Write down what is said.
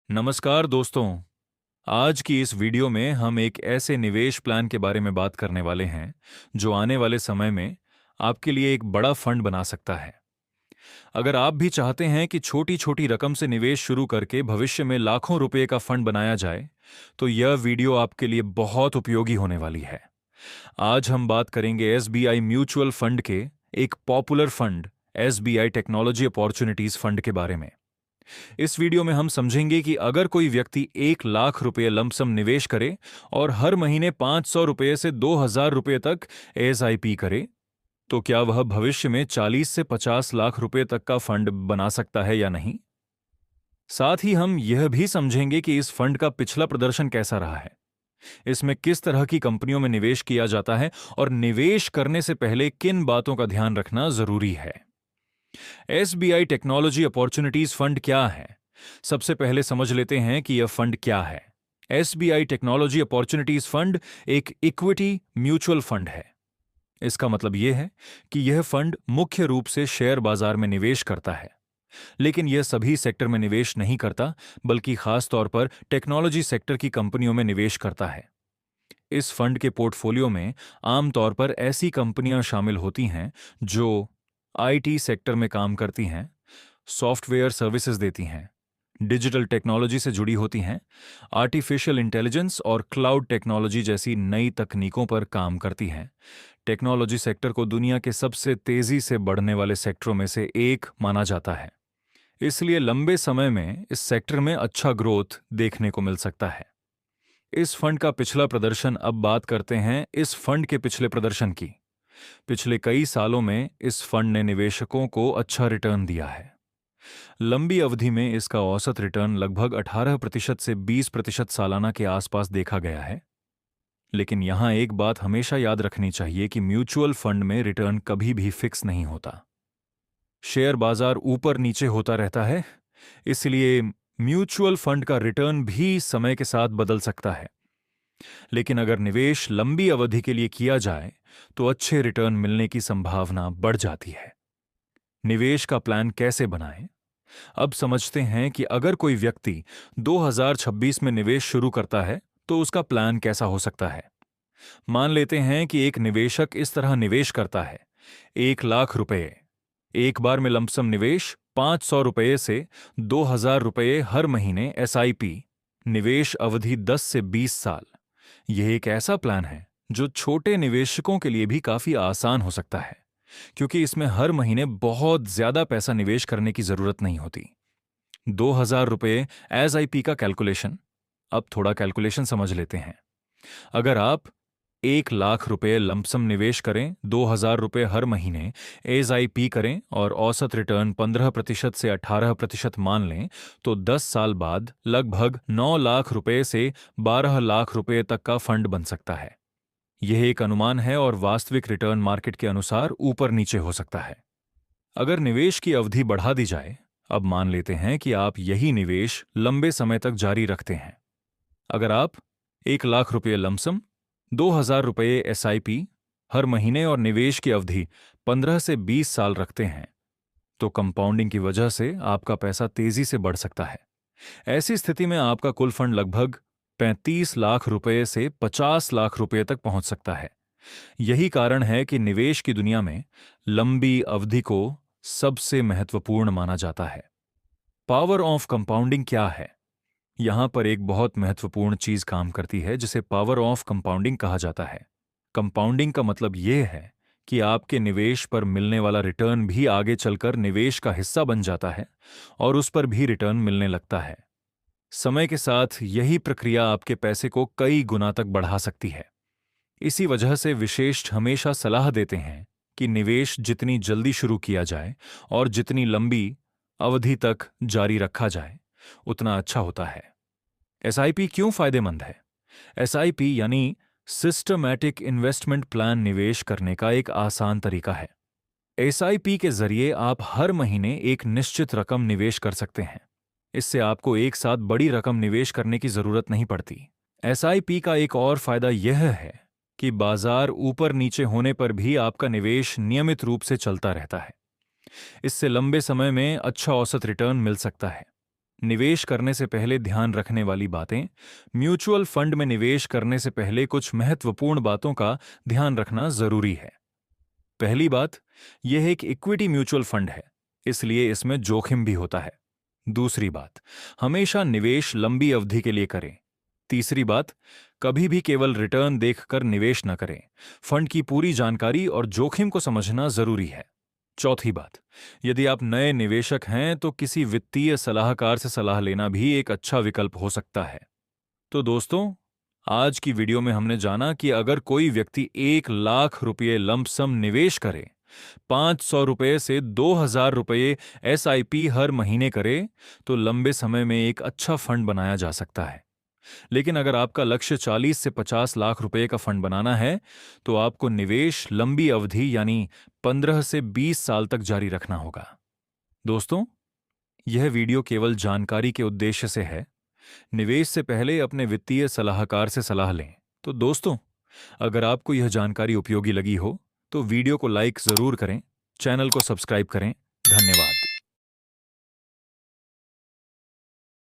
नमस्कार दोस्तों। आज की इस वीडियो में हम एक ऐसे निवेश प्लान के बारे में बात करने वाले हैं जो आने वाले समय में आपके लिए एक बड़ा फंड बना सकता है। अगर आप भी चाहते हैं कि छोटी छोटी रकम से निवेश शुरू करके भविष्य में लाखों रुपए का फंड बनाया जाए, तो यह वीडियो आपके लिए बहुत उपयोगी होने वाली है। आज हम बात करेंगे एसबीआई म्यूचुअल फंड के एक popular fund SBI technology opportunities fund के बारे में। इस वीडियो में हम समझेंगे कि अगर कोई व्यक्ति 1 लाख रुपए लमसम निवेश करे और हर महीने 500 रुपए से 2000 रुपए तक एसआईपी करे, तो क्या वह भविष्य में 40 से 50 लाख रुपए तक का फंड बना सकता है या नहीं। साथ ही हम यह भी समझेंगे कि इस फंड का पिछला प्रदर्शन कैसा रहा है, इसमें किस तरह की कंपनियों में निवेश किया जाता है और निवेश करने से पहले किन बातों का ध्यान रखना जरूरी है। एसबीआई टेक्नोलॉजी अपॉर्चुनिटीज फंड क्या है? सबसे पहले समझ लेते हैं कि यह फंड क्या है। एसबीआई टेक्नोलॉजी अपॉर्चुनिटीज फंड एक इक्विटी म्यूचुअल फंड है। इसका मतलब यह है कि यह फंड मुख्य रूप से शेयर बाजार में निवेश करता है, लेकिन यह सभी सेक्टर में निवेश नहीं करता, बल्कि खास तौर पर टेक्नोलॉजी सेक्टर की कंपनियों में निवेश करता है। इस फंड के पोर्टफोलियो में आमतौर पर ऐसी कंपनियां शामिल होती हैं जो आईटी सेक्टर में काम करती हैं, सॉफ्टवेयर सर्विसेज देती हैं, डिजिटल टेक्नोलॉजी से जुड़ी होती हैं, आर्टिफिशियल इंटेलिजेंस और क्लाउड टेक्नोलॉजी जैसी नई तकनीकों पर काम करती हैं। टेक्नोलॉजी सेक्टर को दुनिया के सबसे तेजी से बढ़ने वाले सेक्टरों में से एक माना जाता है, इसलिए लंबे समय में इस सेक्टर में अच्छा ग्रोथ देखने को मिल सकता है। इस फंड का पिछला प्रदर्शन, अब बात करते हैं इस फंड के पिछले प्रदर्शन की। पिछले कई सालों में इस फंड ने निवेशकों को अच्छा रिटर्न दिया है। लंबी अवधि में इसका औसत रिटर्न लगभग 18% से 20% सालाना के आसपास देखा गया है। लेकिन यहां एक बात हमेशा याद रखनी चाहिए कि म्यूचुअल फंड में रिटर्न कभी भी फिक्स नहीं होता। शेयर बाजार ऊपर नीचे होता रहता है, इसलिए म्यूचुअल फंड का रिटर्न भी समय के साथ बदल सकता है। लेकिन अगर निवेश लंबी अवधि के लिए किया जाए तो अच्छे रिटर्न मिलने की संभावना बढ़ जाती है। निवेश का प्लान कैसे बनाएं? अब समझते हैं कि अगर कोई व्यक्ति 2026 में निवेश शुरू करता है तो उसका प्लान कैसा हो सकता है। मान लेते हैं कि एक निवेशक इस तरह निवेश करता है: 1 लाख रुपए, एक बार में लमसम निवेश 500 रुपए से 2000 रुपए हर महीने एसआईपी, निवेश अवधि 10 से 20 साल। यह एक ऐसा प्लान है जो छोटे निवेशकों के लिए भी काफी आसान हो सकता है, क्योंकि इसमें हर महीने बहुत ज्यादा पैसा निवेश करने की जरूरत नहीं होती। 2000 रुपए एसआईपी का कैलकुलेशन, अब थोड़ा कैलकुलेशन समझ लेते हैं। अगर आप 1 लाख रुपए लमसम निवेश करें, 2000 रुपए हर महीने एसआईपी करें और औसत रिटर्न 15% से 18% मान लें, तो 10 साल बाद लगभग 9 लाख रुपए से 12 लाख रुपए तक का फंड बन सकता है। यह एक अनुमान है और वास्तविक रिटर्न मार्केट के अनुसार ऊपर नीचे हो सकता है। अगर निवेश की अवधि बढ़ा दी जाए, अब मान लेते हैं कि आप यही निवेश लंबे समय तक जारी रखते हैं। अगर आप 1 लाख रुपए लमसम, 2000 रुपए एसआईपी हर महीने और निवेश की अवधि 15 से 20 साल रखते हैं, तो कंपाउंडिंग की वजह से आपका पैसा तेजी से बढ़ सकता है। ऐसी स्थिति में आपका कुल फंड लगभग 35 लाख रुपए से 50 लाख रुपए तक पहुंच सकता है। यही कारण है कि निवेश की दुनिया में लंबी अवधि को सबसे महत्वपूर्ण माना जाता है। पावर ऑफ कंपाउंडिंग क्या है? यहां पर एक बहुत महत्वपूर्ण चीज काम करती है जिसे पावर ऑफ कंपाउंडिंग कहा जाता है। कंपाउंडिंग का मतलब यह है कि आपके निवेश पर मिलने वाला रिटर्न भी आगे चलकर निवेश का हिस्सा बन जाता है और उस पर भी रिटर्न मिलने लगता है। समय के साथ यही प्रक्रिया आपके पैसे को कई गुना तक बढ़ा सकती है। इसी वजह से विशेषज्ञ हमेशा सलाह देते हैं कि निवेश जितनी जल्दी शुरू किया जाए और जितनी लंबी अवधि तक जारी रखा जाए, उतना अच्छा होता है। एसआईपी क्यों फायदेमंद है? एसआईपी यानी सिस्टमैटिक इन्वेस्टमेंट प्लान निवेश करने का एक आसान तरीका है। एसआईपी के जरिए आप हर महीने एक निश्चित रकम निवेश कर सकते हैं। इससे आपको एक साथ बड़ी रकम निवेश करने की जरूरत नहीं पड़ती। एसआईपी का एक और फायदा यह है कि बाजार ऊपर नीचे होने पर भी आपका निवेश नियमित रूप से चलता रहता है। इससे लंबे समय में अच्छा औसत रिटर्न मिल सकता है। निवेश करने से पहले ध्यान रखने वाली बातें। म्यूचुअल फंड में निवेश करने से पहले कुछ महत्वपूर्ण बातों का ध्यान रखना जरूरी है। पहली बात, यह एक इक्विटी म्यूचुअल फंड है, इसलिए इसमें जोखिम भी होता है। दूसरी बात, हमेशा निवेश लंबी अवधि के लिए करें। तीसरी बात, कभी भी केवल रिटर्न देखकर निवेश न करें। फंड की पूरी जानकारी और जोखिम को समझना जरूरी है। चौथी बात, यदि आप नए निवेशक हैं तो किसी वित्तीय सलाहकार से सलाह लेना भी एक अच्छा विकल्प हो सकता है। तो दोस्तों, आज की वीडियो में हमने जाना कि अगर कोई व्यक्ति 1 लाख रुपये लंपसम निवेश करे, 500 रुपये से 2000 रुपये SIP हर महीने करे, तो लंबे समय में एक अच्छा फंड बनाया जा सकता है। लेकिन अगर आपका लक्ष्य 40 से 50 लाख रुपए का फंड बनाना है, तो आपको निवेश लंबी अवधि यानी 15 से 20 साल तक जारी रखना होगा। दोस्तों, यह वीडियो केवल जानकारी के उद्देश्य से है। निवेश से पहले अपने वित्तीय सलाहकार से सलाह लें। तो दोस्तों, अगर आपको यह जानकारी उपयोगी लगी हो, तो वीडियो को लाइक जरूर करें, चैनल को सब्सक्राइब करें। धन्यवाद।